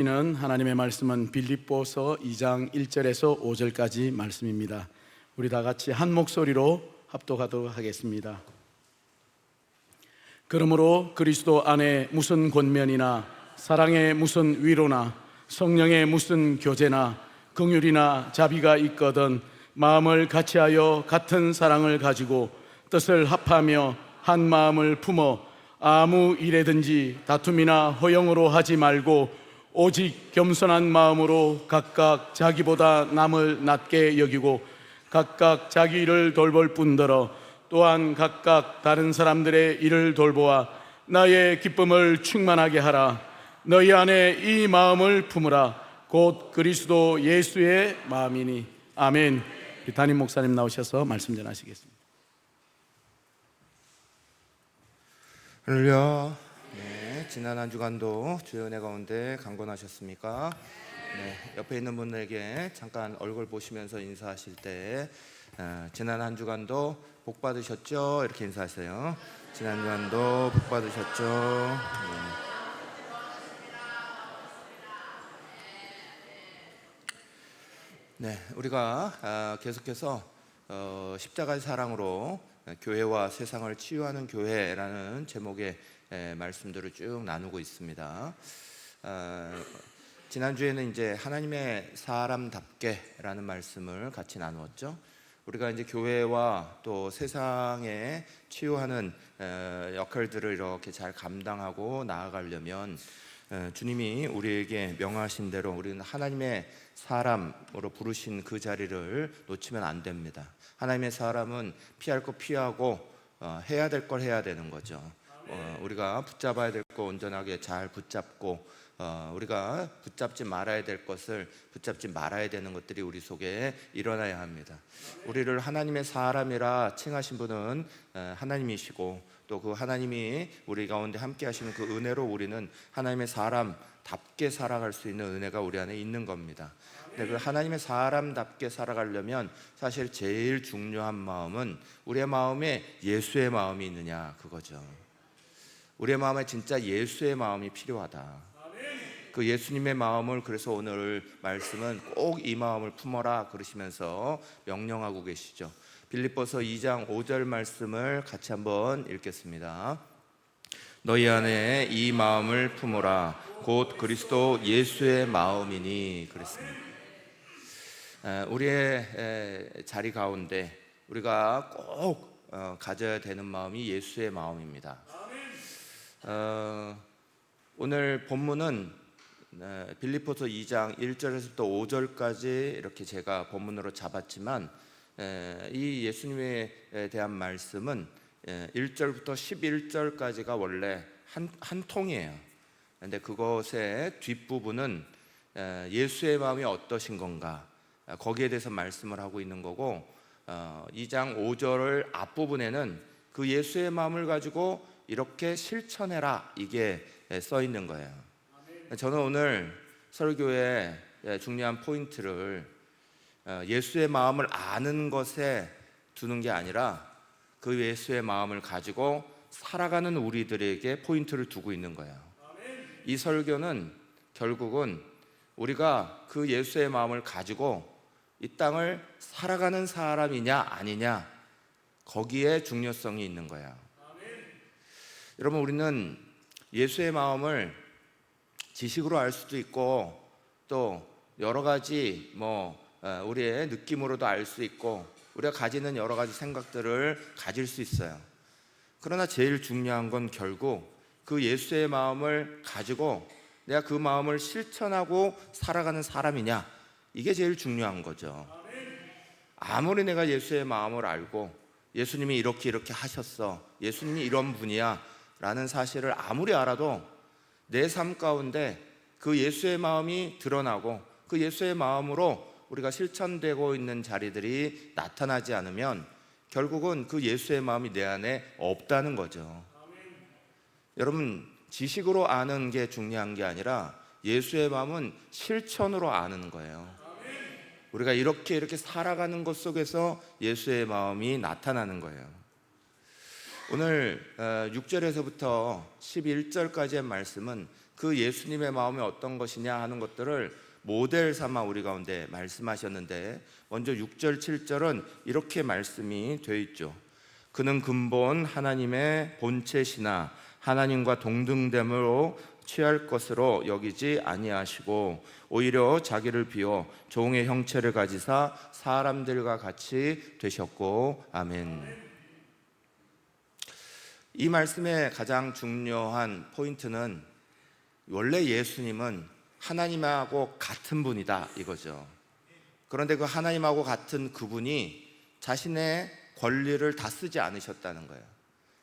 는 하나님의 말씀은 빌립보서 2장 1절에서 5절까지 말씀입니다. 우리 다 같이 한 목소리로 합독하도록 하겠습니다. 그러므로 그리스도 안에 무슨 권면이나 사랑의 무슨 위로나 성령의 무슨 교제나 긍휼이나 자비가 있거든 마음을 같이하여 같은 사랑을 가지고 뜻을 합하며 한 마음을 품어 아무 일에든지 다툼이나 허영으로 하지 말고 오직 겸손한 마음으로 각각 자기보다 남을 낮게 여기고 각각 자기 일을 돌볼 뿐더러 또한 각각 다른 사람들의 일을 돌보아 나의 기쁨을 충만하게 하라. 너희 안에 이 마음을 품으라. 곧 그리스도 예수의 마음이니. 아멘. 담임 목사님 나오셔서 말씀 전하시겠습니다. 할렐루야. 지난 한 주간도 주의 은혜 가운데 강건하셨습니까? 옆에 있는 분에게 잠깐 얼굴 보시면서 인사하실 때 지난 한 주간도 복 받으셨죠? 이렇게 인사하세요. 지난 주간도 복 받으셨죠? 우리가 계속해서 십자가의 사랑으로 교회와 세상을 치유하는 교회라는 제목의 말씀들을 쭉 나누고 있습니다. 지난주에는 이제 하나님의 사람답게라는 말씀을 같이 나누었죠. 우리가 이제 교회와 또 세상에 치유하는 역할들을 이렇게 잘 감당하고 나아가려면 주님이 우리에게 명하신 대로 우리는 하나님의 사람으로 부르신 그 자리를 놓치면 안 됩니다. 하나님의 사람은 피할 거 피하고 해야 될 걸 해야 되는 거죠. 우리가 붙잡아야 될 거 온전하게 잘 붙잡고 우리가 붙잡지 말아야 될 것을 붙잡지 말아야 되는 것들이 우리 속에 일어나야 합니다. 우리를 하나님의 사람이라 칭하신 분은 하나님이시고 또 그 하나님이 우리 가운데 함께 하시는 그 은혜로 우리는 하나님의 사람답게 살아갈 수 있는 은혜가 우리 안에 있는 겁니다. 근데 그 하나님의 사람답게 살아가려면 사실 제일 중요한 마음은 우리의 마음에 예수의 마음이 있느냐 그거죠. 우리의 마음에 진짜 예수의 마음이 필요하다. 그 예수님의 마음을 그래서 오늘 말씀은 꼭 이 마음을 품어라 그러시면서 명령하고 계시죠. 빌립보서 2장 5절 말씀을 같이 한번 읽겠습니다. 너희 안에 이 마음을 품어라. 곧 그리스도 예수의 마음이니 그랬습니다. 우리의 자리 가운데 우리가 꼭 가져야 되는 마음이 예수의 마음입니다. 오늘 본문은 빌립보서 2장 1절에서부터 5절까지 이렇게 제가 본문으로 잡았지만 이 예수님에 대한 말씀은 1절부터 11절까지가 원래 한 통이에요. 그런데 그것의 뒷부분은 예수의 마음이 어떠신 건가 거기에 대해서 말씀을 하고 있는 거고 2장 5절 앞부분에는 그 예수의 마음을 가지고 이렇게 실천해라 이게 써 있는 거예요. 저는 오늘 설교의 중요한 포인트를 예수의 마음을 아는 것에 두는 게 아니라 그 예수의 마음을 가지고 살아가는 우리들에게 포인트를 두고 있는 거예요. 이 설교는 결국은 우리가 그 예수의 마음을 가지고 이 땅을 살아가는 사람이냐 아니냐 거기에 중요성이 있는 거예요. 여러분 우리는 예수의 마음을 지식으로 알 수도 있고 또 여러 가지 우리의 느낌으로도 알 수 있고 우리가 가지는 여러 가지 생각들을 가질 수 있어요. 그러나 제일 중요한 건 결국 그 예수의 마음을 가지고 내가 그 마음을 실천하고 살아가는 사람이냐 이게 제일 중요한 거죠. 아무리 내가 예수의 마음을 알고 예수님이 이렇게 하셨어 예수님이 이런 분이야 라는 사실을 아무리 알아도 내 삶 가운데 그 예수의 마음이 드러나고 그 예수의 마음으로 우리가 실천되고 있는 자리들이 나타나지 않으면 결국은 그 예수의 마음이 내 안에 없다는 거죠. 여러분 지식으로 아는 게 중요한 게 아니라 예수의 마음은 실천으로 아는 거예요. 우리가 이렇게 살아가는 것 속에서 예수의 마음이 나타나는 거예요. 오늘 6절에서부터 11절까지의 말씀은 그 예수님의 마음이 어떤 것이냐 하는 것들을 모델 삼아 우리 가운데 말씀하셨는데, 먼저 6절 7절은 이렇게 말씀이 되어 있죠. 그는 근본 하나님의 본체시나 하나님과 동등됨으로 취할 것으로 여기지 아니하시고 오히려 자기를 비워 종의 형체를 가지사 사람들과 같이 되셨고. 아멘. 이 말씀의 가장 중요한 포인트는 원래 예수님은 하나님하고 같은 분이다 이거죠. 그런데 그 하나님하고 같은 그분이 자신의 권리를 다 쓰지 않으셨다는 거예요.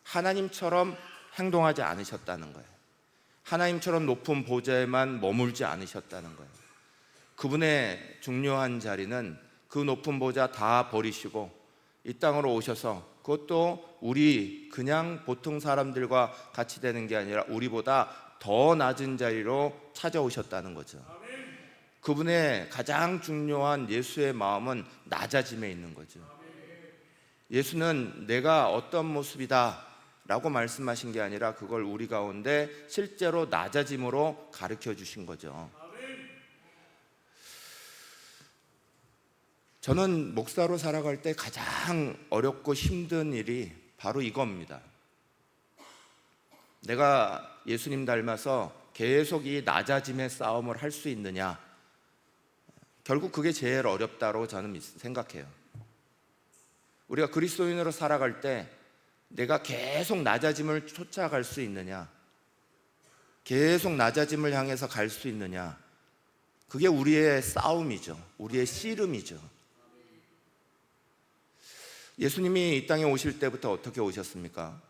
하나님처럼 행동하지 않으셨다는 거예요. 하나님처럼 높은 보좌에만 머물지 않으셨다는 거예요. 그분의 중요한 자리는 그 높은 보좌 다 버리시고 이 땅으로 오셔서, 그것도 우리 그냥 보통 사람들과 같이 되는 게 아니라 우리보다 더 낮은 자리로 찾아오셨다는 거죠. 그분의 가장 중요한 예수의 마음은 낮아짐에 있는 거죠. 예수는 내가 어떤 모습이다 라고 말씀하신 게 아니라 그걸 우리 가운데 실제로 낮아짐으로 가르쳐 주신 거죠. 저는 목사로 살아갈 때 가장 어렵고 힘든 일이 바로 이겁니다. 내가 예수님 닮아서 계속 이 낮아짐의 싸움을 할 수 있느냐, 결국 그게 제일 어렵다고 저는 생각해요. 우리가 그리스도인으로 살아갈 때 내가 계속 낮아짐을 쫓아갈 수 있느냐, 계속 낮아짐을 향해서 갈 수 있느냐, 그게 우리의 싸움이죠. 우리의 씨름이죠. 예수님이 이 땅에 오실 때부터 어떻게 오셨습니까?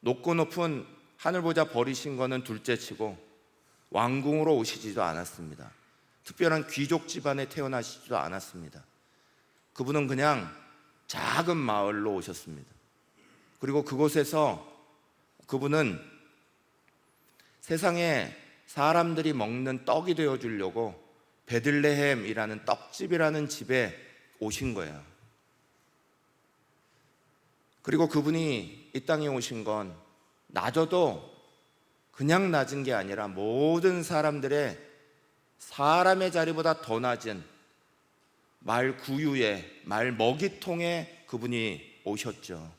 높고 높은 하늘 보좌 버리신 거는 둘째치고 왕궁으로 오시지도 않았습니다. 특별한 귀족 집안에 태어나시지도 않았습니다. 그분은 그냥 작은 마을로 오셨습니다. 그리고 그곳에서 그분은 세상에 사람들이 먹는 떡이 되어 주려고 베들레헴이라는 떡집이라는 집에 오신 거예요. 그리고 그분이 이 땅에 오신 건 낮아도 그냥 낮은 게 아니라 모든 사람들의 사람의 자리보다 더 낮은 말 구유에, 말 먹이통에 그분이 오셨죠.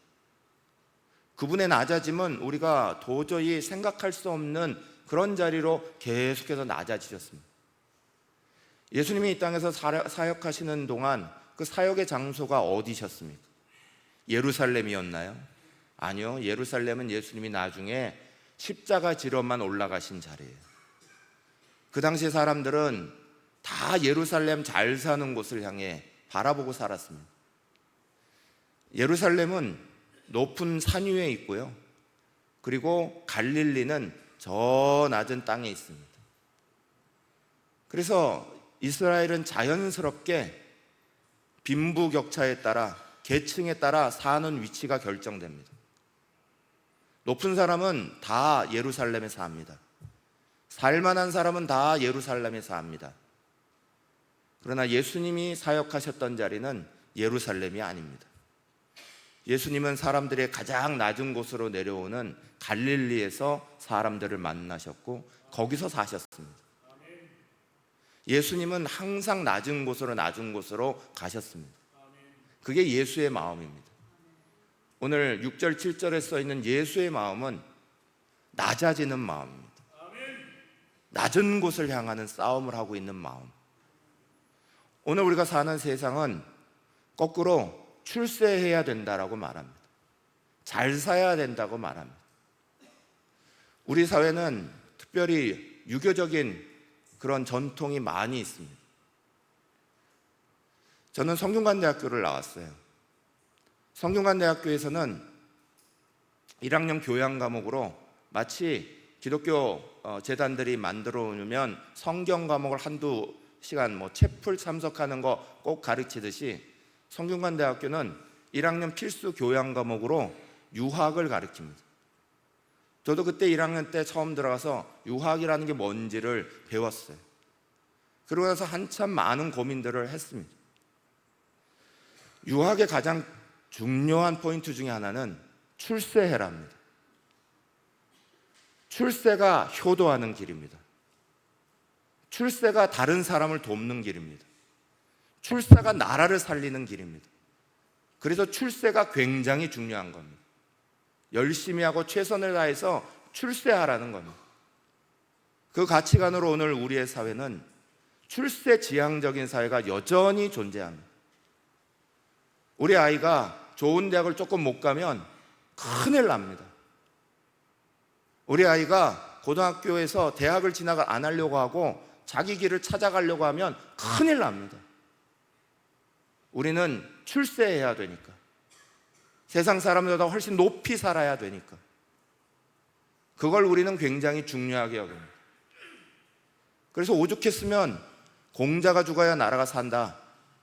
그분의 낮아짐은 우리가 도저히 생각할 수 없는 그런 자리로 계속해서 낮아지셨습니다. 예수님이 이 땅에서 사역하시는 동안 그 사역의 장소가 어디셨습니까? 예루살렘이었나요? 아니요. 예루살렘은 예수님이 나중에 십자가 지러만 올라가신 자리예요. 그 당시 사람들은 다 예루살렘 잘 사는 곳을 향해 바라보고 살았습니다. 예루살렘은 높은 산 위에 있고요. 그리고 갈릴리는 저 낮은 땅에 있습니다. 그래서 이스라엘은 자연스럽게 빈부격차에 따라, 계층에 따라 사는 위치가 결정됩니다. 높은 사람은 다 예루살렘에 삽니다. 살만한 사람은 다 예루살렘에 삽니다. 그러나 예수님이 사역하셨던 자리는 예루살렘이 아닙니다. 예수님은 사람들의 가장 낮은 곳으로 내려오는 갈릴리에서 사람들을 만나셨고 거기서 사셨습니다. 예수님은 항상 낮은 곳으로 가셨습니다. 그게 예수의 마음입니다. 오늘 6절 7절에 써있는 예수의 마음은 낮아지는 마음입니다. 낮은 곳을 향하는 싸움을 하고 있는 마음. 오늘 우리가 사는 세상은 거꾸로 출세해야 된다라고 말합니다. 잘 살아야 된다고 말합니다. 우리 사회는 특별히 유교적인 그런 전통이 많이 있습니다. 저는 성균관대학교를 나왔어요. 성균관대학교에서는 1학년 교양 과목으로 마치 기독교 재단들이 만들어 놓으면 성경 과목을 한두 시간 채플 참석하는 거 꼭 가르치듯이 성균관대학교는 1학년 필수 교양 과목으로 유학을 가르칩니다. 저도 그때 1학년 때 처음 들어가서 유학이라는 게 뭔지를 배웠어요. 그러고 나서 한참 많은 고민들을 했습니다. 유학의 가장 중요한 포인트 중에 하나는 출세해랍니다. 출세가 효도하는 길입니다. 출세가 다른 사람을 돕는 길입니다. 출세가 나라를 살리는 길입니다. 그래서 출세가 굉장히 중요한 겁니다. 열심히 하고 최선을 다해서 출세하라는 겁니다. 그 가치관으로 오늘 우리의 사회는 출세 지향적인 사회가 여전히 존재합니다. 우리 아이가 좋은 대학을 조금 못 가면 큰일 납니다. 우리 아이가 고등학교에서 대학을 진학을 안 하려고 하고 자기 길을 찾아가려고 하면 큰일 납니다. 우리는 출세해야 되니까, 세상 사람들보다 훨씬 높이 살아야 되니까, 그걸 우리는 굉장히 중요하게 여깁니다. 그래서 오죽했으면 공자가 죽어야 나라가 산다,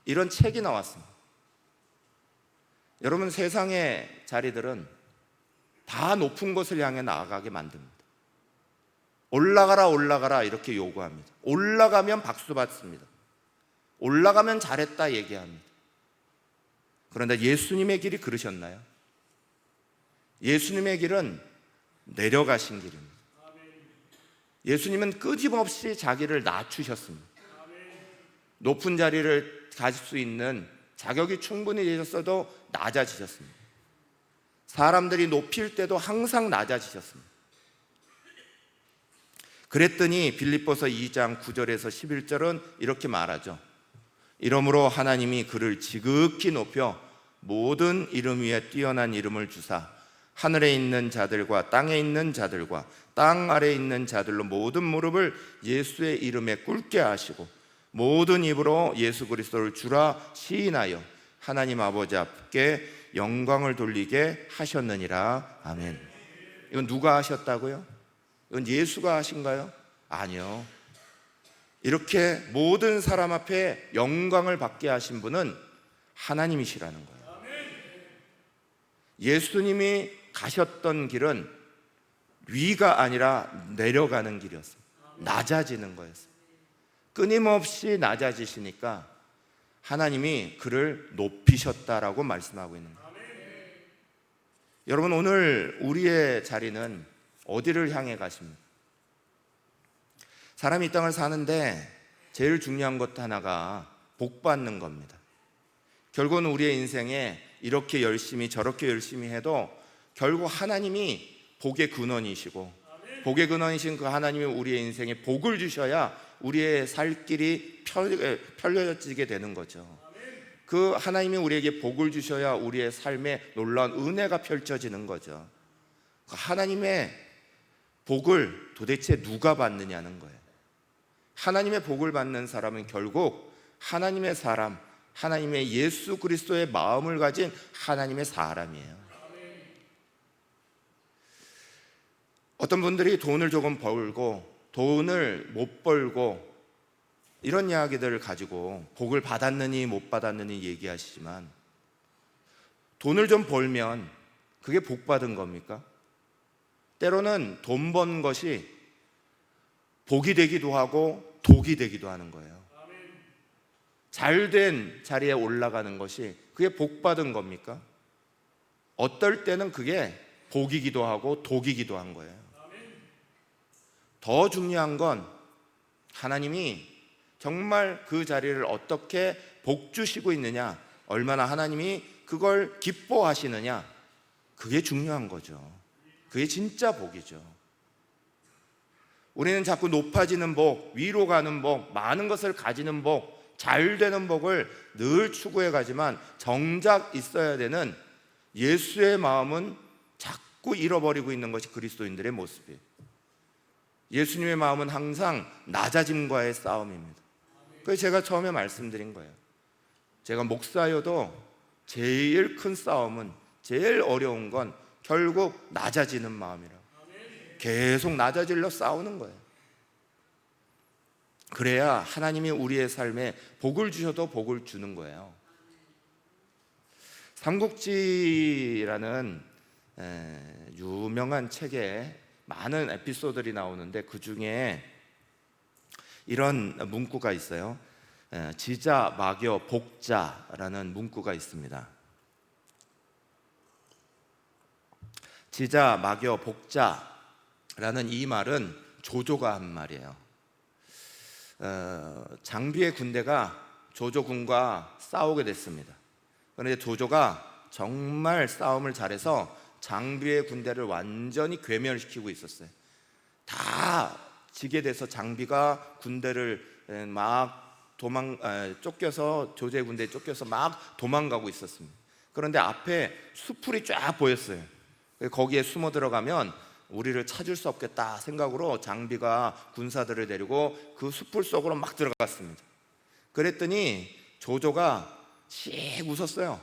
이런 책이 나왔습니다. 여러분, 세상의 자리들은 다 높은 곳을 향해 나아가게 만듭니다. 올라가라 올라가라 이렇게 요구합니다. 올라가면 박수 받습니다. 올라가면 잘했다 얘기합니다. 그런데 예수님의 길이 그러셨나요? 예수님의 길은 내려가신 길입니다. 예수님은 끊임없이 자기를 낮추셨습니다. 높은 자리를 가질 수 있는 자격이 충분히 되셨어도 낮아지셨습니다. 사람들이 높일 때도 항상 낮아지셨습니다. 그랬더니 빌립보서 2장 9절에서 11절은 이렇게 말하죠. 이러므로 하나님이 그를 지극히 높여 모든 이름 위에 뛰어난 이름을 주사 하늘에 있는 자들과 땅에 있는 자들과 땅 아래에 있는 자들로 모든 무릎을 예수의 이름에 꿇게 하시고 모든 입으로 예수 그리스도를 주라 시인하여 하나님 아버지 앞에 영광을 돌리게 하셨느니라. 아멘. 이건 누가 하셨다고요? 이건 예수가 하신가요? 아니요. 이렇게 모든 사람 앞에 영광을 받게 하신 분은 하나님이시라는 거예요. 예수님이 가셨던 길은 위가 아니라 내려가는 길이었어요. 낮아지는 거였어요. 끊임없이 낮아지시니까 하나님이 그를 높이셨다라고 말씀하고 있는 거예요. 여러분, 오늘 우리의 자리는 어디를 향해 가십니까? 사람이 이 땅을 사는데 제일 중요한 것 하나가 복 받는 겁니다. 결국은 우리의 인생에 이렇게 열심히 저렇게 열심히 해도 결국 하나님이 복의 근원이시고 복의 근원이신 그 하나님이 우리의 인생에 복을 주셔야 우리의 살 길이 펼쳐지게 되는 거죠. 그 하나님이 우리에게 복을 주셔야 우리의 삶에 놀라운 은혜가 펼쳐지는 거죠. 하나님의 복을 도대체 누가 받느냐는 거예요. 하나님의 복을 받는 사람은 결국 하나님의 사람, 하나님의 예수 그리스도의 마음을 가진 하나님의 사람이에요. 어떤 분들이 돈을 조금 벌고 돈을 못 벌고 이런 이야기들을 가지고 복을 받았느니 못 받았느니 얘기하시지만, 돈을 좀 벌면 그게 복 받은 겁니까? 때로는 돈 번 것이 복이 되기도 하고 독이 되기도 하는 거예요. 잘된 자리에 올라가는 것이 그게 복 받은 겁니까? 어떨 때는 그게 복이기도 하고 독이기도 한 거예요. 더 중요한 건 하나님이 정말 그 자리를 어떻게 복 주시고 있느냐, 얼마나 하나님이 그걸 기뻐하시느냐, 그게 중요한 거죠. 그게 진짜 복이죠. 우리는 자꾸 높아지는 복, 위로 가는 복, 많은 것을 가지는 복, 잘 되는 복을 늘 추구해 가지만 정작 있어야 되는 예수의 마음은 자꾸 잃어버리고 있는 것이 그리스도인들의 모습이에요. 예수님의 마음은 항상 낮아짐과의 싸움입니다. 그래서 제가 처음에 말씀드린 거예요. 제가 목사여도 제일 큰 싸움은, 제일 어려운 건 결국 낮아지는 마음이라고. 계속 낮아질러 싸우는 거예요. 그래야 하나님이 우리의 삶에 복을 주셔도 복을 주는 거예요. 삼국지라는 유명한 책에 많은 에피소드들이 나오는데 그 중에 이런 문구가 있어요. 지자, 막여, 복자라는 문구가 있습니다. 지자, 막여, 복자. 라는 이 말은 조조가 한 말이에요. 장비의 군대가 조조군과 싸우게 됐습니다. 그런데 조조가 정말 싸움을 잘해서 장비의 군대를 완전히 괴멸시키고 있었어요. 다 지게 돼서 장비가 군대를 막 쫓겨서, 조조의 군대에 쫓겨서 막 도망가고 있었습니다. 그런데 앞에 수풀이 쫙 보였어요. 거기에 숨어 들어가면 우리를 찾을 수 없겠다 생각으로 장비가 군사들을 데리고 그 수풀 속으로 막 들어갔습니다. 그랬더니 조조가 씩 웃었어요.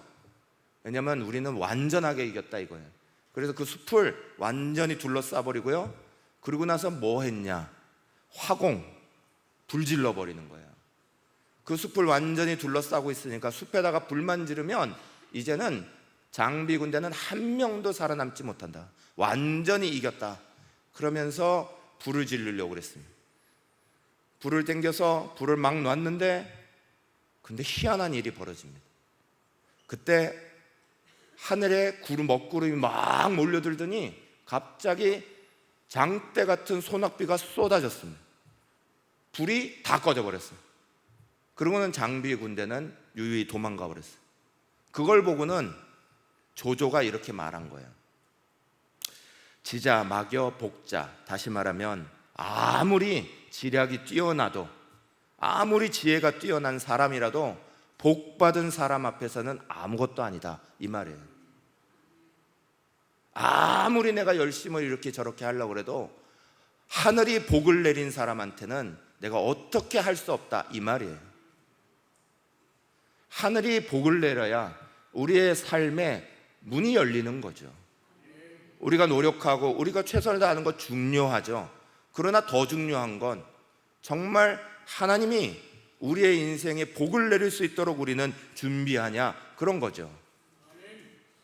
왜냐하면 우리는 완전하게 이겼다 이거예요. 그래서 그 숲을 완전히 둘러싸버리고요, 그러고 나서 뭐 했냐? 화공, 불질러 버리는 거예요. 그 숲을 완전히 둘러싸고 있으니까 숲에다가 불만 지르면 이제는 장비 군대는 한 명도 살아남지 못한다, 완전히 이겼다. 그러면서 불을 지르려고 그랬습니다. 불을 땡겨서 불을 막 놨는데, 근데 희한한 일이 벌어집니다. 그때 하늘에 먹구름이 막 몰려들더니 갑자기 장대 같은 소낙비가 쏟아졌습니다. 불이 다 꺼져버렸어요. 그러고는 장비 군대는 유유히 도망가 버렸어요. 그걸 보고는 조조가 이렇게 말한 거예요. 지자, 막여, 복자. 다시 말하면 아무리 지략이 뛰어나도, 아무리 지혜가 뛰어난 사람이라도 복받은 사람 앞에서는 아무것도 아니다, 이 말이에요. 아무리 내가 열심을 이렇게 저렇게 하려고 해도 하늘이 복을 내린 사람한테는 내가 어떻게 할 수 없다, 이 말이에요. 하늘이 복을 내려야 우리의 삶에 문이 열리는 거죠. 우리가 노력하고 우리가 최선을 다하는 거 중요하죠. 그러나 더 중요한 건 정말 하나님이 우리의 인생에 복을 내릴 수 있도록 우리는 준비하냐, 그런 거죠.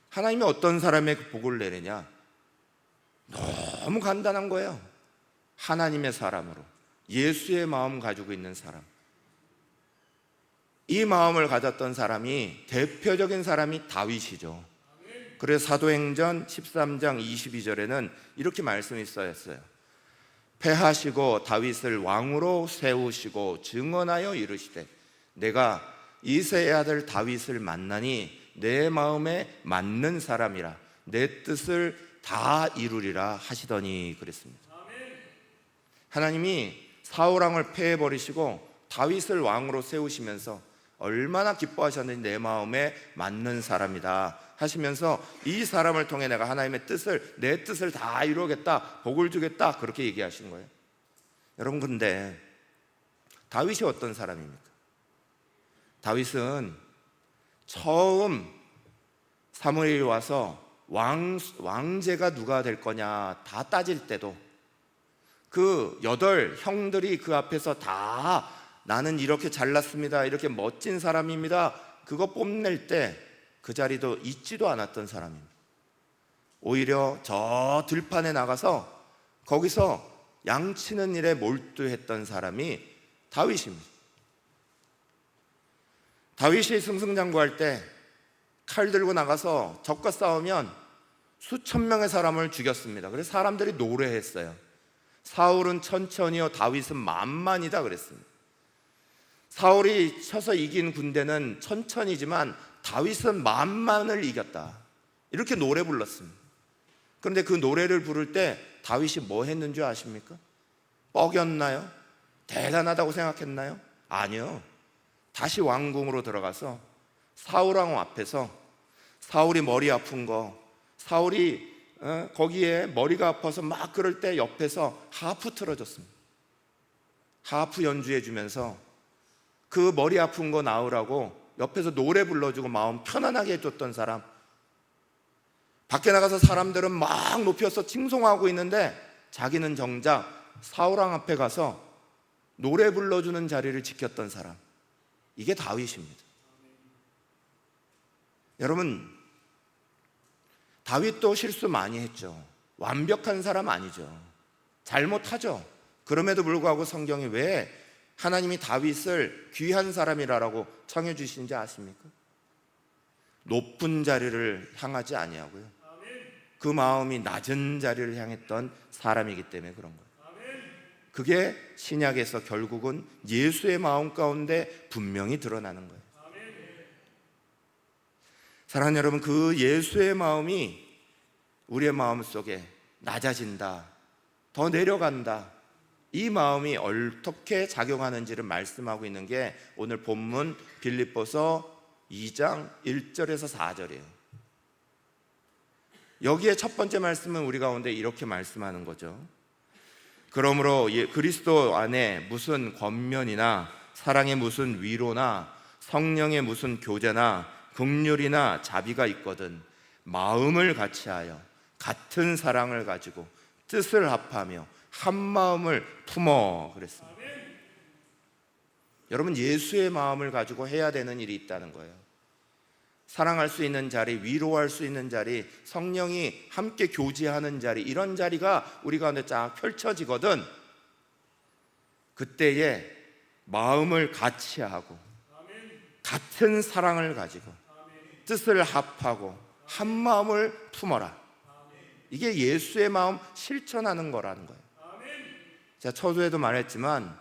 하나님이 어떤 사람에게 복을 내리냐? 너무 간단한 거예요. 하나님의 사람으로, 예수의 마음 가지고 있는 사람, 이 마음을 가졌던 사람이, 대표적인 사람이 다윗이죠. 그래서 사도행전 13장 22절에는 이렇게 말씀이 써있어요. 패하시고 다윗을 왕으로 세우시고 증언하여 이르시되 내가 이새의 아들 다윗을 만나니 내 마음에 맞는 사람이라 내 뜻을 다 이루리라 하시더니 그랬습니다. 하나님이 사울왕을 패해버리시고 다윗을 왕으로 세우시면서 얼마나 기뻐하셨는지, 내 마음에 맞는 사람이다 하시면서 이 사람을 통해 내가 하나님의 뜻을, 내 뜻을 다 이루겠다, 복을 주겠다, 그렇게 얘기하신 거예요. 여러분, 근데 다윗이 어떤 사람입니까? 다윗은 처음 사무엘이 와서 왕제가 누가 될 거냐 다 따질 때도 그 8 형들이 그 앞에서 다 나는 이렇게 잘났습니다, 이렇게 멋진 사람입니다, 그거 뽐낼 때 그 자리도 있지도 않았던 사람입니다. 오히려 저 들판에 나가서 거기서 양치는 일에 몰두했던 사람이 다윗입니다. 다윗이 승승장구할 때 칼 들고 나가서 적과 싸우면 수천 명의 사람을 죽였습니다. 그래서 사람들이 노래했어요. 사울은 천천히요, 다윗은 만만이다 그랬습니다. 사울이 쳐서 이긴 군대는 천천히지만 다윗은 만만을 이겼다, 이렇게 노래 불렀습니다. 그런데 그 노래를 부를 때 다윗이 뭐 했는 줄 아십니까? 뻐겼나요? 대단하다고 생각했나요? 아니요. 다시 왕궁으로 들어가서 사울왕 앞에서 사울이 머리 아픈 거, 사울이 거기에 머리가 아파서 막 그럴 때 옆에서 하프 틀어줬습니다. 하프 연주해 주면서 그 머리 아픈 거 나으라고 옆에서 노래 불러주고 마음 편안하게 해줬던 사람. 밖에 나가서 사람들은 막 높여서 칭송하고 있는데 자기는 정작 사울왕 앞에 가서 노래 불러주는 자리를 지켰던 사람, 이게 다윗입니다. 여러분, 다윗도 실수 많이 했죠. 완벽한 사람 아니죠. 잘못하죠. 그럼에도 불구하고 성경이 왜 하나님이 다윗을 귀한 사람이라고 청해 주신지 아십니까? 높은 자리를 향하지 아니하고요, 그 마음이 낮은 자리를 향했던 사람이기 때문에 그런 거예요. 그게 신약에서 결국은 예수의 마음 가운데 분명히 드러나는 거예요. 사랑하는 여러분, 그 예수의 마음이 우리의 마음 속에 낮아진다, 더 내려간다, 이 마음이 어떻게 작용하는지를 말씀하고 있는 게 오늘 본문 빌립보서 2장 1절에서 4절이에요. 여기에 첫 번째 말씀은 우리 가운데 이렇게 말씀하는 거죠. 그러므로 그리스도 안에 무슨 권면이나 사랑의 무슨 위로나 성령의 무슨 교제나 긍휼이나 자비가 있거든 마음을 같이하여 같은 사랑을 가지고 뜻을 합하며 한 마음을 품어 그랬습니다. 여러분, 예수의 마음을 가지고 해야 되는 일이 있다는 거예요. 사랑할 수 있는 자리, 위로할 수 있는 자리, 성령이 함께 교제하는 자리, 이런 자리가 우리 가운데 쫙 펼쳐지거든. 그때에 마음을 같이 하고 같은 사랑을 가지고 뜻을 합하고 한 마음을 품어라. 이게 예수의 마음 실천하는 거라는 거예요. 제가 초두에도 말했지만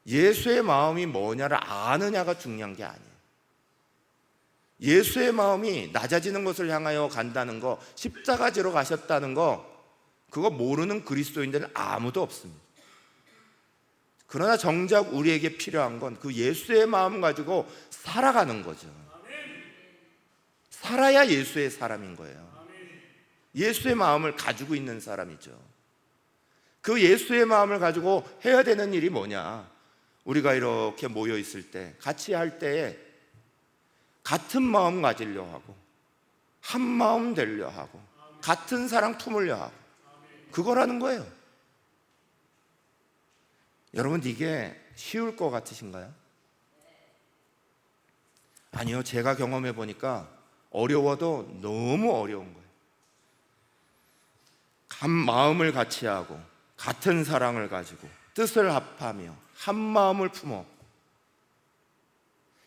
예수의 마음이 뭐냐를 아느냐가 중요한 게 아니에요. 예수의 마음이 낮아지는 것을 향하여 간다는 거, 십자가지로 가셨다는 거, 그거 모르는 그리스도인들은 아무도 없습니다. 그러나 정작 우리에게 필요한 건 그 예수의 마음 가지고 살아가는 거죠. 살아야 예수의 사람인 거예요. 예수의 마음을 가지고 있는 사람이죠. 그 예수의 마음을 가지고 해야 되는 일이 뭐냐? 우리가 이렇게 모여 있을 때, 같이 할 때에 같은 마음 가지려 하고 한 마음 되려 하고 같은 사랑 품으려 하고, 그거라는 거예요. 여러분, 이게 쉬울 것 같으신가요? 아니요, 제가 경험해 보니까 어려워도 너무 어려운 거예요. 한 마음을 같이 하고 같은 사랑을 가지고 뜻을 합하며 한 마음을 품어.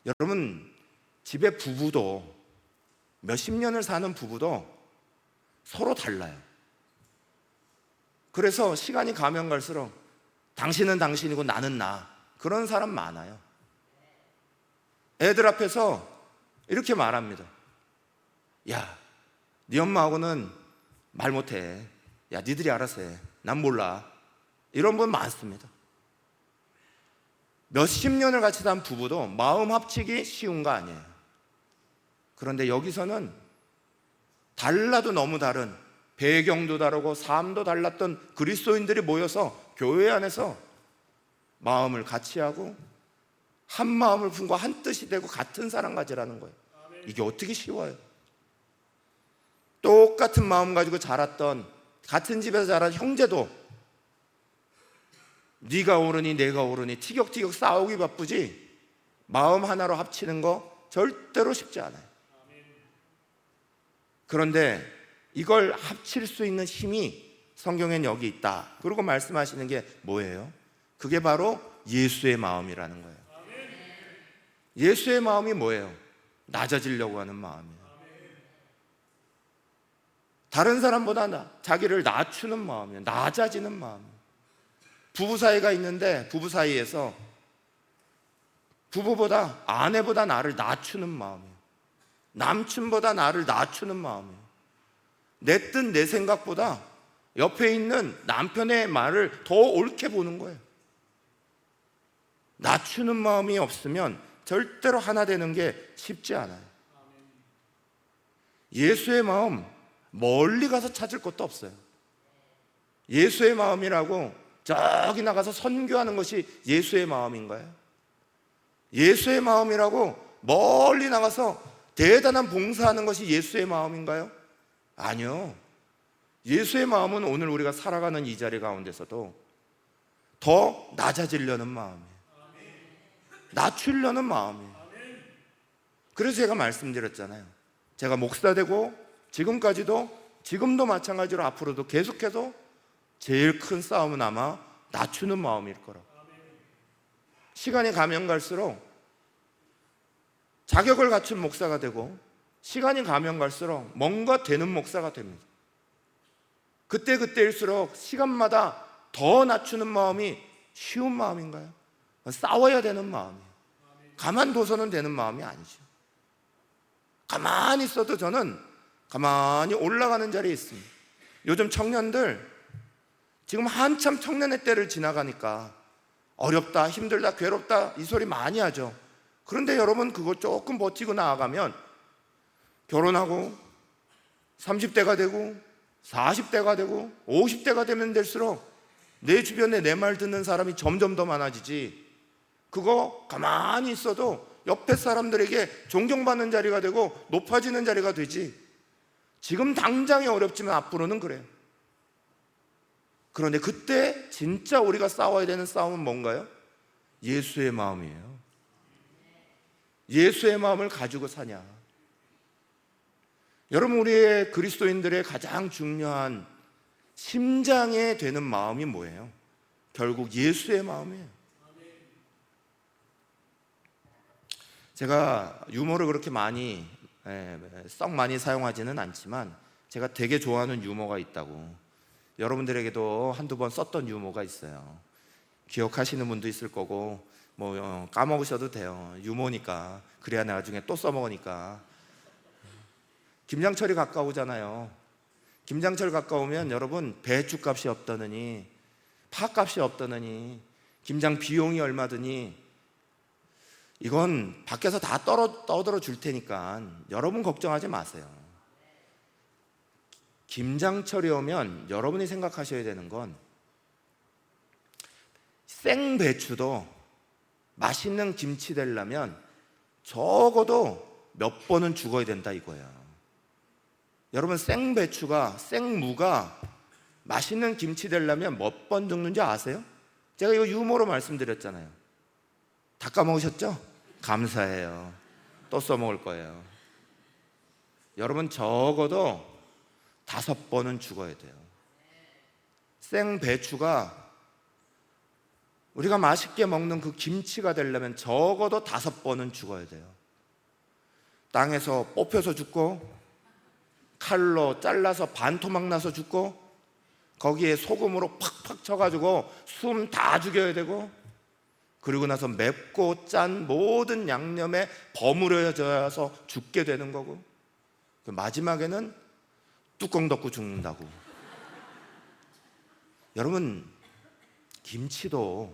여러분, 집에 부부도, 몇십 년을 사는 부부도 서로 달라요. 그래서 시간이 가면 갈수록 당신은 당신이고 나는 나, 그런 사람 많아요. 애들 앞에서 이렇게 말합니다. 야, 네 엄마하고는 말 못해. 야, 니들이 알아서 해. 난 몰라. 이런 분 많습니다. 몇십 년을 같이 산 부부도 마음 합치기 쉬운 거 아니에요. 그런데 여기서는 달라도 너무 다른, 배경도 다르고 삶도 달랐던 그리스도인들이 모여서 교회 안에서 마음을 같이 하고 한 마음을 품고 한 뜻이 되고 같은 사랑 가지라는 거예요. 이게 어떻게 쉬워요? 똑같은 마음 가지고 자랐던, 같은 집에서 자란 형제도 네가 옳으니 내가 옳으니 티격태격 싸우기 바쁘지 마음 하나로 합치는 거 절대로 쉽지 않아요. 그런데 이걸 합칠 수 있는 힘이 성경엔 여기 있다. 그리고 말씀하시는 게 뭐예요? 그게 바로 예수의 마음이라는 거예요. 예수의 마음이 뭐예요? 낮아지려고 하는 마음이에요. 다른 사람보다 자기를 낮추는 마음이에요. 낮아지는 마음이에요. 부부 사이가 있는데 부부 사이에서 부부보다, 아내보다 나를 낮추는 마음이에요. 남친보다 나를 낮추는 마음이에요. 내 뜻, 내 생각보다 옆에 있는 남편의 말을 더 옳게 보는 거예요. 낮추는 마음이 없으면 절대로 하나 되는 게 쉽지 않아요. 예수의 마음 멀리 가서 찾을 것도 없어요. 예수의 마음이라고 저기 나가서 선교하는 것이 예수의 마음인가요? 예수의 마음이라고 멀리 나가서 대단한 봉사하는 것이 예수의 마음인가요? 아니요. 예수의 마음은 오늘 우리가 살아가는 이 자리 가운데서도 더 낮아지려는 마음이에요. 낮추려는 마음이에요. 그래서 제가 말씀드렸잖아요. 제가 목사 되고 지금도 마찬가지로 앞으로도 계속해서 제일 큰 싸움은 아마 낮추는 마음일 거라고. 시간이 가면 갈수록 자격을 갖춘 목사가 되고 시간이 가면 갈수록 뭔가 되는 목사가 됩니다. 그때그때일수록 시간마다 더 낮추는 마음이 쉬운 마음인가요? 싸워야 되는 마음이에요. 가만둬서는 되는 마음이 아니죠. 가만히 있어도 저는 가만히 올라가는 자리에 있습니다. 요즘 청년들 지금 한참 청년의 때를 지나가니까 어렵다, 힘들다, 괴롭다 이 소리 많이 하죠. 그런데 여러분 그거 조금 버티고 나아가면 결혼하고 30대가 되고 40대가 되고 50대가 되면 될수록 내 주변에 내 말 듣는 사람이 점점 더 많아지지, 그거 가만히 있어도 옆에 사람들에게 존경받는 자리가 되고 높아지는 자리가 되지. 지금 당장이 어렵지만 앞으로는 그래요. 그런데 그때 진짜 우리가 싸워야 되는 싸움은 뭔가요? 예수의 마음이에요. 예수의 마음을 가지고 사냐. 여러분, 우리의 그리스도인들의 가장 중요한 심장에 되는 마음이 뭐예요? 결국 예수의 마음이에요. 제가 유머를 그렇게 썩 많이 사용하지는 않지만 제가 되게 좋아하는 유머가 있다고, 여러분들에게도 한두 번 썼던 유머가 있어요. 기억하시는 분도 있을 거고 까먹으셔도 돼요. 유머니까. 그래야 나중에 또 써먹으니까. 김장철이 가까우잖아요. 김장철 가까우면 여러분, 배추값이 없다느니, 파값이 없다느니, 김장 비용이 얼마더니, 이건 밖에서 다 떠들어 줄 테니까 여러분 걱정하지 마세요. 김장철이 오면 여러분이 생각하셔야 되는 건, 생배추도 맛있는 김치 되려면 적어도 몇 번은 죽어야 된다 이거예요. 여러분, 생무가 맛있는 김치 되려면 몇 번 죽는지 아세요? 제가 이거 유머로 말씀드렸잖아요. 다 까먹으셨죠? 감사해요. 또 써먹을 거예요. 여러분, 적어도 5번은 죽어야 돼요. 생배추가 우리가 맛있게 먹는 그 김치가 되려면 적어도 5번은 죽어야 돼요. 땅에서 뽑혀서 죽고, 칼로 잘라서 반토막 나서 죽고, 거기에 소금으로 팍팍 쳐가지고 숨 다 죽여야 되고, 그리고 나서 맵고 짠 모든 양념에 버무려져서 죽게 되는 거고, 마지막에는 뚜껑 덮고 죽는다고. 여러분, 김치도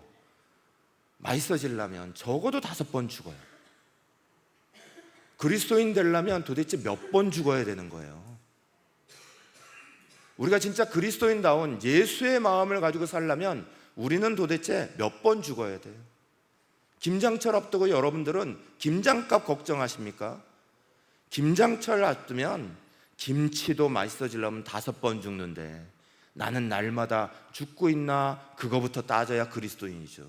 맛있어지려면 적어도 5번 죽어요. 그리스도인 되려면 도대체 몇 번 죽어야 되는 거예요? 우리가 진짜 그리스도인다운 예수의 마음을 가지고 살려면 우리는 도대체 몇 번 죽어야 돼요? 김장철 앞두고 여러분들은 김장값 걱정하십니까? 김장철 앞두면 김치도 맛있어지려면 5번 죽는데 나는 날마다 죽고 있나, 그거부터 따져야 그리스도인이죠.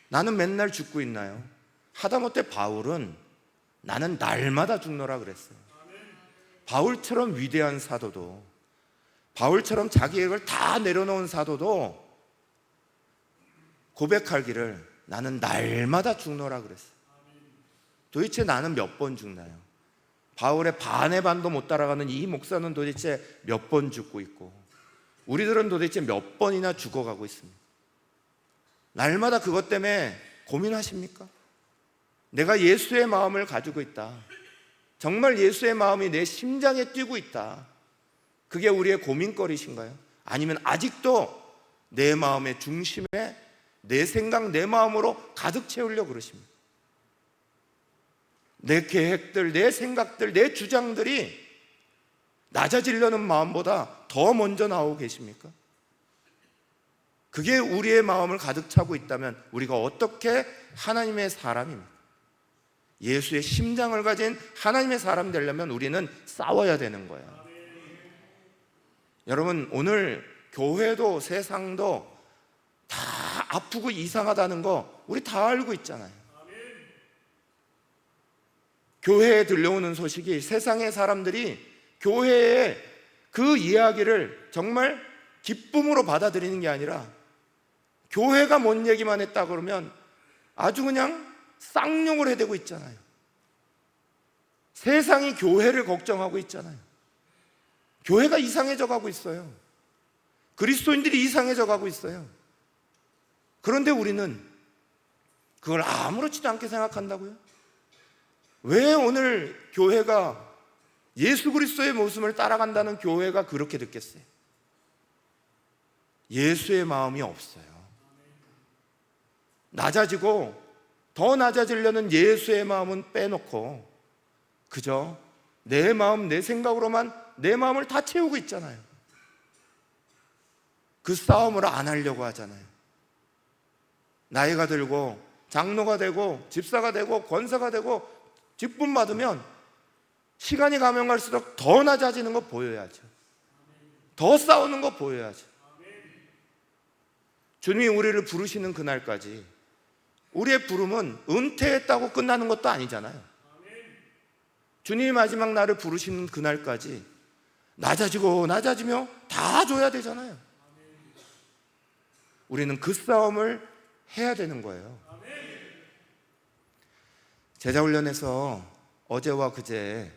나는 맨날 죽고 있나요? 하다못해 바울은 나는 날마다 죽노라 그랬어요. 바울처럼 위대한 사도도, 바울처럼 자기의 다 내려놓은 사도도 고백하기를 나는 날마다 죽노라 그랬어요. 도대체 나는 몇 번 죽나요? 바울의 반의 반도 못 따라가는 이 목사는 도대체 몇 번 죽고 있고, 우리들은 도대체 몇 번이나 죽어가고 있습니다. 날마다 그것 때문에 고민하십니까? 내가 예수의 마음을 가지고 있다, 정말 예수의 마음이 내 심장에 뛰고 있다, 그게 우리의 고민거리신가요? 아니면 아직도 내 마음의 중심에 내 생각, 내 마음으로 가득 채우려고 그러십니까? 내 계획들, 내 생각들, 내 주장들이 낮아지려는 마음보다 더 먼저 나오고 계십니까? 그게 우리의 마음을 가득 차고 있다면 우리가 어떻게 하나님의 사람입니까? 예수의 심장을 가진 하나님의 사람 되려면 우리는 싸워야 되는 거예요. 여러분, 오늘 교회도 세상도 다 아프고 이상하다는 거 우리 다 알고 있잖아요. 교회에 들려오는 소식이 세상의 사람들이 교회의 그 이야기를 정말 기쁨으로 받아들이는 게 아니라, 교회가 뭔 얘기만 했다 그러면 아주 그냥 쌍욕을 해대고 있잖아요. 세상이 교회를 걱정하고 있잖아요. 교회가 이상해져 가고 있어요. 그리스도인들이 이상해져 가고 있어요. 그런데 우리는 그걸 아무렇지도 않게 생각한다고요? 왜 오늘 교회가 예수 그리스도의 모습을 따라간다는 교회가 그렇게 듣겠어요? 예수의 마음이 없어요. 낮아지고 더 낮아지려는 예수의 마음은 빼놓고 그저 내 마음, 내 생각으로만 내 마음을 다 채우고 있잖아요. 그 싸움을 안 하려고 하잖아요. 나이가 들고 장로가 되고 집사가 되고 권사가 되고 직분 받으면 시간이 가면 갈수록 더 낮아지는 거 보여야죠. 더 싸우는 거 보여야죠. 주님이 우리를 부르시는 그날까지 우리의 부름은 은퇴했다고 끝나는 것도 아니잖아요. 주님이 마지막 날을 부르시는 그날까지 낮아지고 낮아지며 다 줘야 되잖아요. 우리는 그 싸움을 해야 되는 거예요. 제자훈련에서 어제와 그제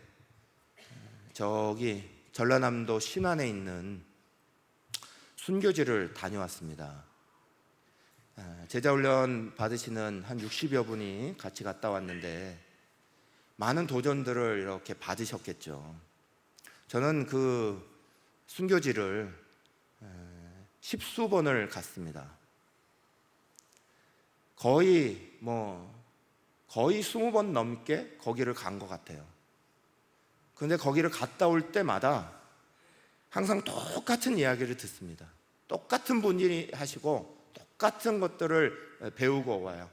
저기 전라남도 신안에 있는 순교지를 다녀왔습니다. 제자훈련 받으시는 한 60여 분이 같이 갔다 왔는데 많은 도전들을 이렇게 받으셨겠죠. 저는 그 순교지를 10수번을 갔습니다. 거의 20번 넘게 거기를 간 것 같아요. 그런데 거기를 갔다 올 때마다 항상 똑같은 이야기를 듣습니다. 똑같은 분이 하시고 똑같은 것들을 배우고 와요.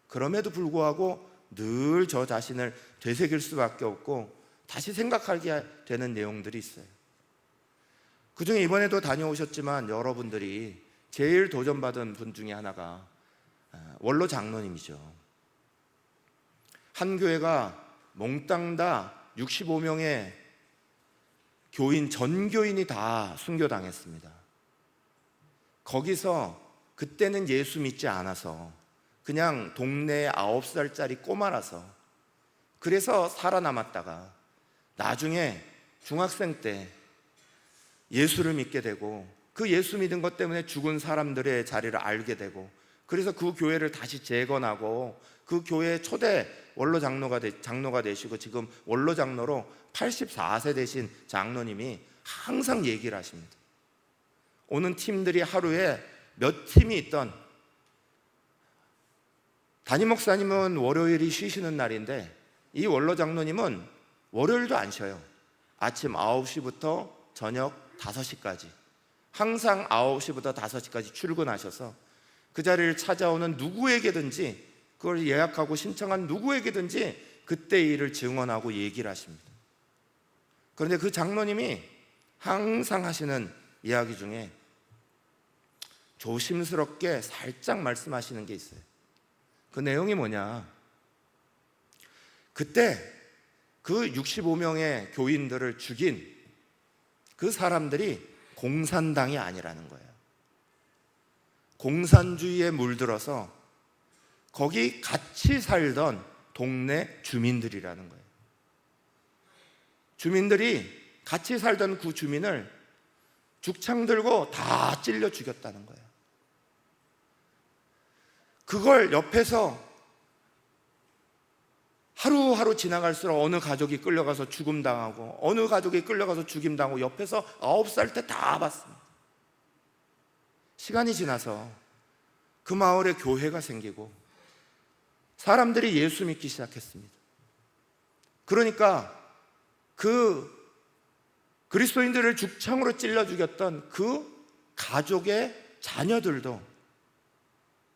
그럼에도 불구하고 늘 저 자신을 되새길 수밖에 없고 다시 생각하게 되는 내용들이 있어요. 그중에 이번에도 다녀오셨지만 여러분들이 제일 도전받은 분 중에 하나가 원로 장로님이죠. 한 교회가 몽땅 다 65명의 교인, 전교인이 다 순교당했습니다. 거기서 그때는 예수 믿지 않아서 그냥 동네 9살짜리 꼬마라서 그래서 살아남았다가 나중에 중학생 때 예수를 믿게 되고 그 예수 믿은 것 때문에 죽은 사람들의 자리를 알게 되고 그래서 그 교회를 다시 재건하고 그 교회의 초대 원로 장로가 되시고 지금 원로 장로로 84세 되신 장로님이 항상 얘기를 하십니다. 오는 팀들이 하루에 몇 팀이 있던 담임 목사님은 월요일이 쉬시는 날인데 이 원로 장로님은 월요일도 안 쉬어요. 아침 9시부터 저녁 5시까지 항상 9시부터 5시까지 출근하셔서 그 자리를 찾아오는 누구에게든지 그걸 예약하고 신청한 누구에게든지 그때 일을 증언하고 얘기를 하십니다. 그런데 그 장로님이 항상 하시는 이야기 중에 조심스럽게 살짝 말씀하시는 게 있어요. 그 내용이 뭐냐? 그때 그 65명의 교인들을 죽인 그 사람들이 공산당이 아니라는 거예요. 공산주의에 물들어서 거기 같이 살던 동네 주민들이라는 거예요. 주민들이 같이 살던 그 주민을 죽창 들고 다 찔러 죽였다는 거예요. 그걸 옆에서 하루하루 지나갈수록 어느 가족이 끌려가서 죽음당하고 어느 가족이 끌려가서 죽임당하고 옆에서 9살 때 다 봤습니다. 시간이 지나서 그 마을에 교회가 생기고 사람들이 예수 믿기 시작했습니다. 그러니까 그 그리스도인들을 죽창으로 찔러 죽였던 그 가족의 자녀들도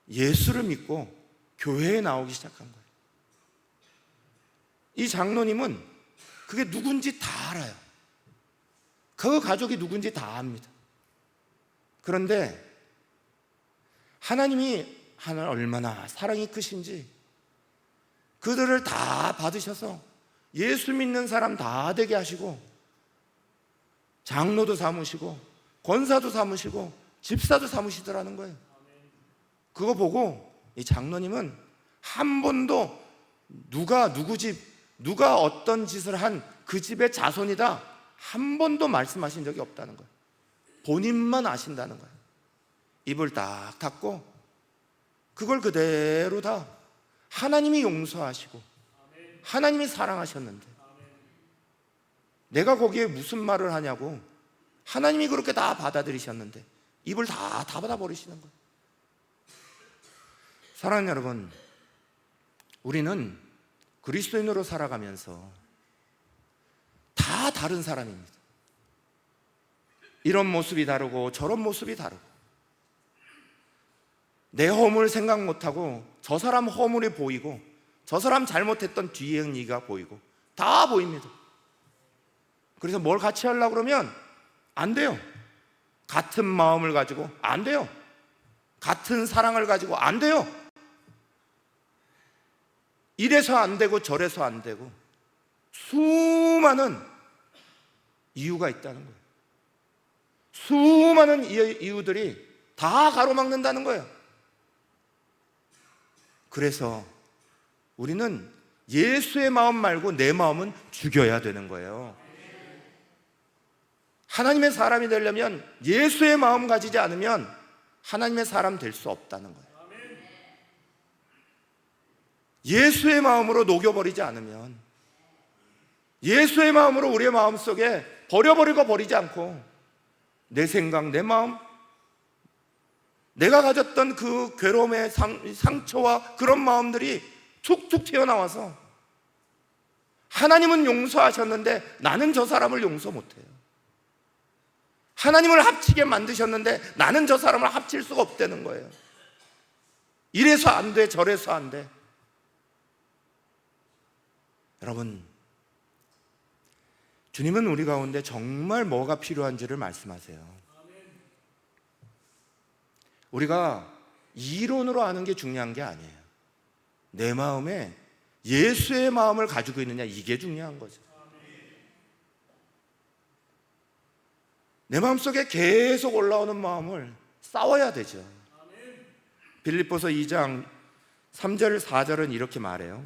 예수를 믿고 교회에 나오기 시작한 거예요. 이 장로님은 그게 누군지 다 알아요. 그 가족이 누군지 다 압니다. 그런데 하나님이 얼마나 사랑이 크신지 그들을 다 받으셔서 예수 믿는 사람 다 되게 하시고 장로도 삼으시고 권사도 삼으시고 집사도 삼으시더라는 거예요. 그거 보고 이 장로님은 한 번도 누가 누구 집, 누가 어떤 짓을 한 그 집의 자손이다 한 번도 말씀하신 적이 없다는 거예요. 본인만 아신다는 거예요. 입을 딱 닫고 그걸 그대로 다 하나님이 용서하시고 하나님이 사랑하셨는데 내가 거기에 무슨 말을 하냐고, 하나님이 그렇게 다 받아들이셨는데 입을 다 닫아버리시는 거예요. 사랑하는 여러분, 우리는 그리스도인으로 살아가면서 다 다른 사람입니다. 이런 모습이 다르고 저런 모습이 다르고, 내 허물 생각 못하고 저 사람 허물이 보이고 저 사람 잘못했던 뒤에 행위가 보이고 다 보입니다. 그래서 뭘 같이 하려고 그러면 안 돼요. 같은 마음을 가지고 안 돼요. 같은 사랑을 가지고 안 돼요. 이래서 안 되고 저래서 안 되고 수많은 이유가 있다는 거예요. 수많은 이유들이 다 가로막는다는 거예요. 그래서 우리는 예수의 마음 말고 내 마음은 죽여야 되는 거예요. 하나님의 사람이 되려면 예수의 마음 가지지 않으면 하나님의 사람 될 수 없다는 거예요. 예수의 마음으로 녹여버리지 않으면, 예수의 마음으로 우리의 마음속에 버려버리고 버리지 않고 내 생각, 내 마음, 내가 가졌던 그 괴로움의 상처와 그런 마음들이 툭툭 튀어나와서 하나님은 용서하셨는데 나는 저 사람을 용서 못해요. 하나님을 합치게 만드셨는데 나는 저 사람을 합칠 수가 없다는 거예요. 이래서 안 돼, 저래서 안 돼. 여러분, 주님은 우리 가운데 정말 뭐가 필요한지를 말씀하세요. 우리가 이론으로 아는 게 중요한 게 아니에요. 내 마음에 예수의 마음을 가지고 있느냐, 이게 중요한 거죠. 내 마음속에 계속 올라오는 마음을 싸워야 되죠. 빌립보서 2장 3절 4절은 이렇게 말해요.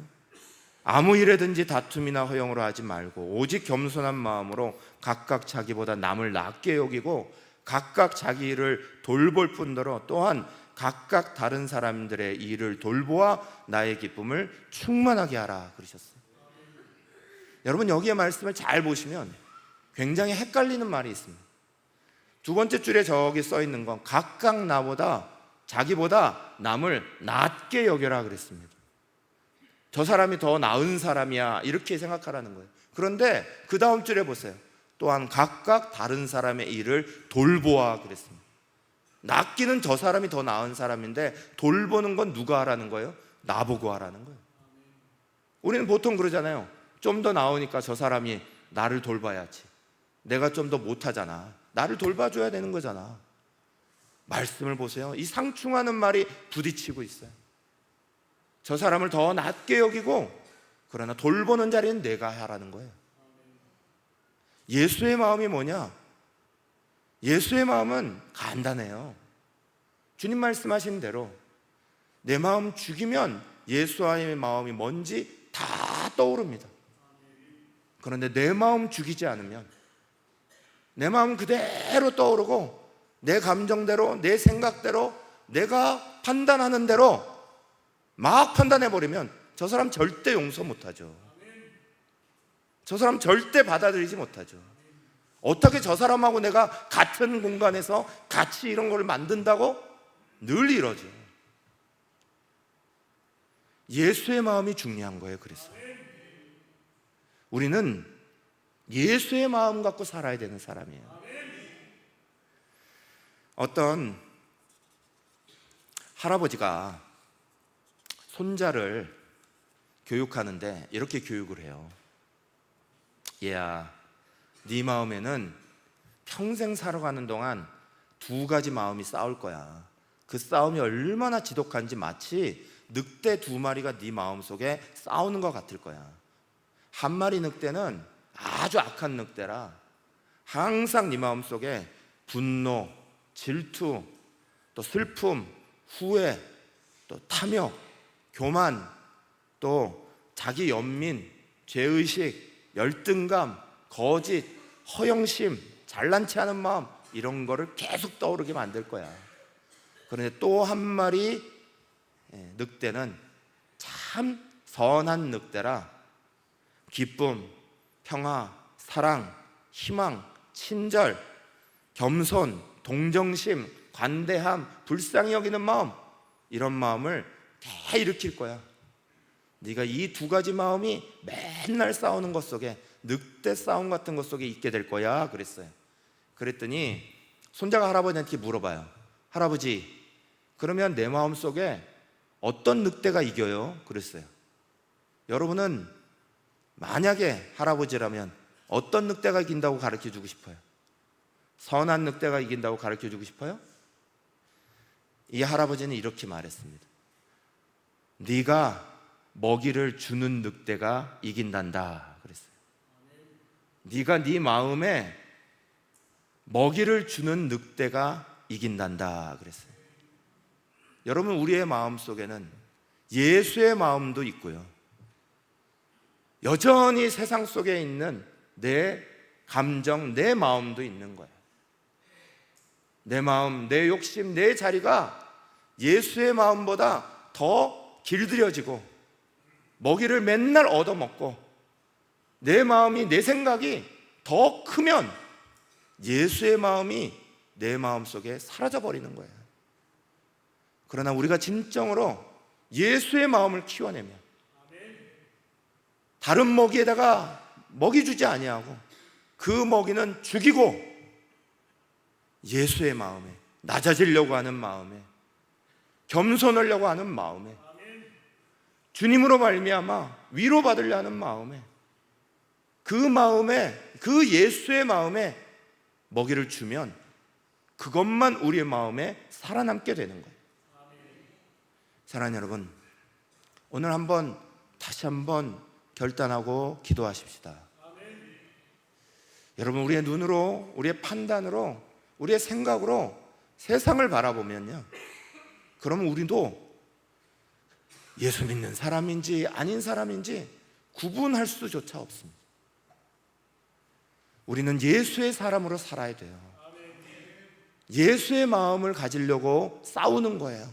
아무 일에든지 다툼이나 허용으로 하지 말고 오직 겸손한 마음으로 각각 자기보다 남을 낮게 여기고 각각 자기 일을 돌볼 뿐더러 또한 각각 다른 사람들의 일을 돌보아 나의 기쁨을 충만하게 하라 그러셨어요. 여러분, 여기에 말씀을 잘 보시면 굉장히 헷갈리는 말이 있습니다. 두 번째 줄에 저기 써 있는 건 각각 나보다, 자기보다 남을 낮게 여겨라 그랬습니다. 저 사람이 더 나은 사람이야 이렇게 생각하라는 거예요. 그런데 그 다음 줄에 보세요. 또한 각각 다른 사람의 일을 돌보아 그랬습니다. 낫기는 저 사람이 더 나은 사람인데 돌보는 건 누가 하라는 거예요? 나보고 하라는 거예요. 우리는 보통 그러잖아요. 좀 더 나으니까 저 사람이 나를 돌봐야지. 내가 좀 더 못하잖아. 나를 돌봐줘야 되는 거잖아. 말씀을 보세요. 이 상충하는 말이 부딪히고 있어요. 저 사람을 더 낮게 여기고 그러나 돌보는 자리는 내가 하라는 거예요. 예수의 마음이 뭐냐? 예수의 마음은 간단해요. 주님 말씀하신 대로 내 마음 죽이면 예수의 마음이 뭔지 다 떠오릅니다. 그런데 내 마음 죽이지 않으면 내 마음 그대로 떠오르고 내 감정대로, 내 생각대로, 내가 판단하는 대로 막 판단해버리면 저 사람 절대 용서 못하죠. 저 사람 절대 받아들이지 못하죠. 어떻게 저 사람하고 내가 같은 공간에서 같이 이런 걸 만든다고? 늘 이러죠. 예수의 마음이 중요한 거예요. 그래서 우리는 예수의 마음 갖고 살아야 되는 사람이에요. 어떤 할아버지가 손자를 교육하는데 이렇게 교육을 해요. 얘야, 네 마음에는 평생 살아가는 동안 두 가지 마음이 싸울 거야. 그 싸움이 얼마나 지독한지 마치 늑대 두 마리가 네 마음속에 싸우는 것 같을 거야. 한 마리 늑대는 아주 악한 늑대라 항상 네 마음속에 분노, 질투, 또 슬픔, 후회, 또 탐욕, 교만, 또 자기 연민, 죄의식, 열등감, 거짓, 허영심, 잘난 체 하는 마음, 이런 거를 계속 떠오르게 만들 거야. 그런데 또 한 마리 늑대는 참 선한 늑대라 기쁨, 평화, 사랑, 희망, 친절, 겸손, 동정심, 관대함, 불쌍히 여기는 마음, 이런 마음을 다 일으킬 거야. 네가 이 두 가지 마음이 맨날 싸우는 것 속에, 늑대 싸움 같은 것 속에 있게 될 거야 그랬어요. 그랬더니 손자가 할아버지한테 물어봐요. 할아버지, 그러면 내 마음 속에 어떤 늑대가 이겨요? 그랬어요. 여러분은 만약에 할아버지라면 어떤 늑대가 이긴다고 가르쳐주고 싶어요? 선한 늑대가 이긴다고 가르쳐주고 싶어요? 이 할아버지는 이렇게 말했습니다. 네가 먹이를 주는 늑대가 이긴단다 그랬어요. 네가 네 마음에 먹이를 주는 늑대가 이긴단다 그랬어요. 여러분, 우리의 마음 속에는 예수의 마음도 있고요, 여전히 세상 속에 있는 내 감정, 내 마음도 있는 거예요. 내 마음, 내 욕심, 내 자리가 예수의 마음보다 더 길들여지고 먹이를 맨날 얻어먹고 내 마음이, 내 생각이 더 크면 예수의 마음이 내 마음 속에 사라져버리는 거예요. 그러나 우리가 진정으로 예수의 마음을 키워내면 다른 먹이에다가 먹이 주지 아니하고 그 먹이는 죽이고 예수의 마음에, 낮아지려고 하는 마음에, 겸손하려고 하는 마음에, 주님으로 말미암아 위로받으려 하는 마음에, 그 마음에, 그 예수의 마음에 먹이를 주면 그것만 우리의 마음에 살아남게 되는 거예요. 사랑하는 여러분, 오늘 다시 한번 결단하고 기도하십시다. 여러분, 우리의 눈으로, 우리의 판단으로, 우리의 생각으로 세상을 바라보면요, 그러면 우리도 예수 믿는 사람인지 아닌 사람인지 구분할 수조차 없습니다. 우리는 예수의 사람으로 살아야 돼요. 예수의 마음을 가지려고 싸우는 거예요.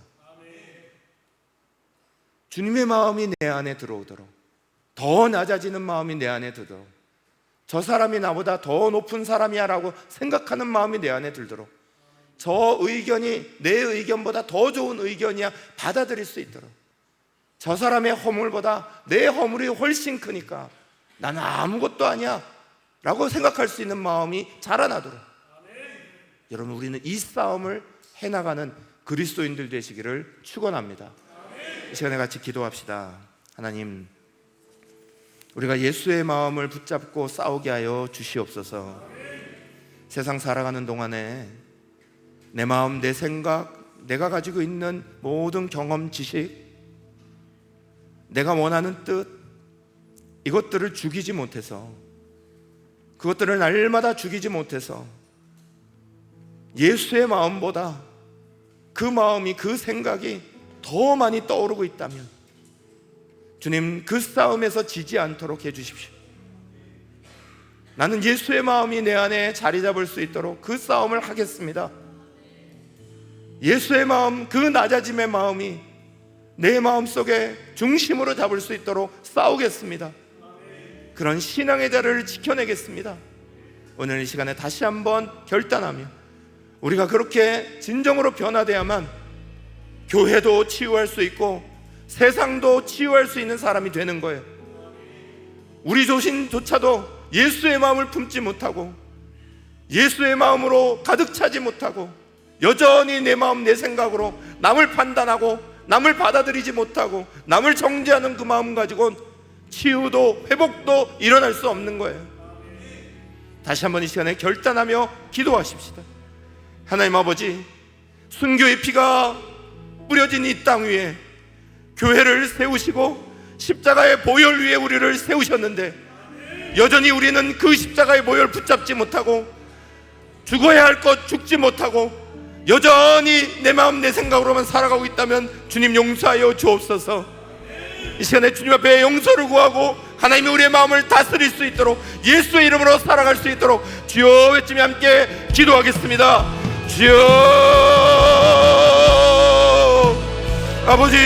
주님의 마음이 내 안에 들어오도록, 더 낮아지는 마음이 내 안에 들도록, 저 사람이 나보다 더 높은 사람이야 라고 생각하는 마음이 내 안에 들도록, 저 의견이 내 의견보다 더 좋은 의견이야 받아들일 수 있도록, 저 사람의 허물보다 내 허물이 훨씬 크니까 나는 아무것도 아니야 라고 생각할 수 있는 마음이 자라나도록, 여러분, 우리는 이 싸움을 해나가는 그리스도인들 되시기를 축원합니다. 이 시간에 같이 기도합시다. 하나님, 우리가 예수의 마음을 붙잡고 싸우게 하여 주시옵소서. 세상 살아가는 동안에 내 마음, 내 생각, 내가 가지고 있는 모든 경험, 지식, 내가 원하는 뜻, 이것들을 죽이지 못해서, 그것들을 날마다 죽이지 못해서 예수의 마음보다 그 마음이, 그 생각이 더 많이 떠오르고 있다면 주님, 그 싸움에서 지지 않도록 해주십시오. 나는 예수의 마음이 내 안에 자리 잡을 수 있도록 그 싸움을 하겠습니다. 예수의 마음, 그 낮아짐의 마음이 내 마음속에 중심으로 잡을 수 있도록 싸우겠습니다. 그런 신앙의 자리를 지켜내겠습니다. 오늘 이 시간에 다시 한번 결단하며 우리가 그렇게 진정으로 변화돼야만 교회도 치유할 수 있고 세상도 치유할 수 있는 사람이 되는 거예요. 우리 조신조차도 예수의 마음을 품지 못하고 예수의 마음으로 가득 차지 못하고 여전히 내 마음, 내 생각으로 남을 판단하고 남을 받아들이지 못하고 남을 정죄하는 그 마음 가지고는 치유도 회복도 일어날 수 없는 거예요. 다시 한번 이 시간에 결단하며 기도하십시다. 하나님 아버지, 순교의 피가 뿌려진 이 땅 위에 교회를 세우시고 십자가의 보혈 위에 우리를 세우셨는데 여전히 우리는 그 십자가의 보혈 붙잡지 못하고 죽어야 할 것 죽지 못하고 여전히 내 마음, 내 생각으로만 살아가고 있다면 주님 용서하여 주옵소서. 이 시간에 주님 앞에 용서를 구하고 하나님이 우리의 마음을 다스릴 수 있도록 예수의 이름으로 살아갈 수 있도록 주여 외치며 함께 기도하겠습니다. 주여 아버지,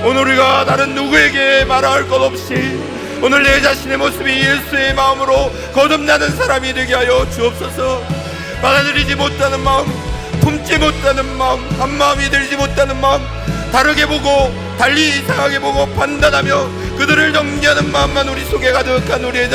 오늘 우리가 다른 누구에게 말할 것 없이 오늘 내 자신의 모습이 예수의 마음으로 거듭나는 사람이 되게 하여 주옵소서. 받아들이지 못하는 마음, 품지 못하는 마음, 한 마음이 들지 못하는 마음, 다르게 보고 달리 이상하게 보고 판단하며 그들을 정죄하는 마음만 우리 속에 가득한 우리의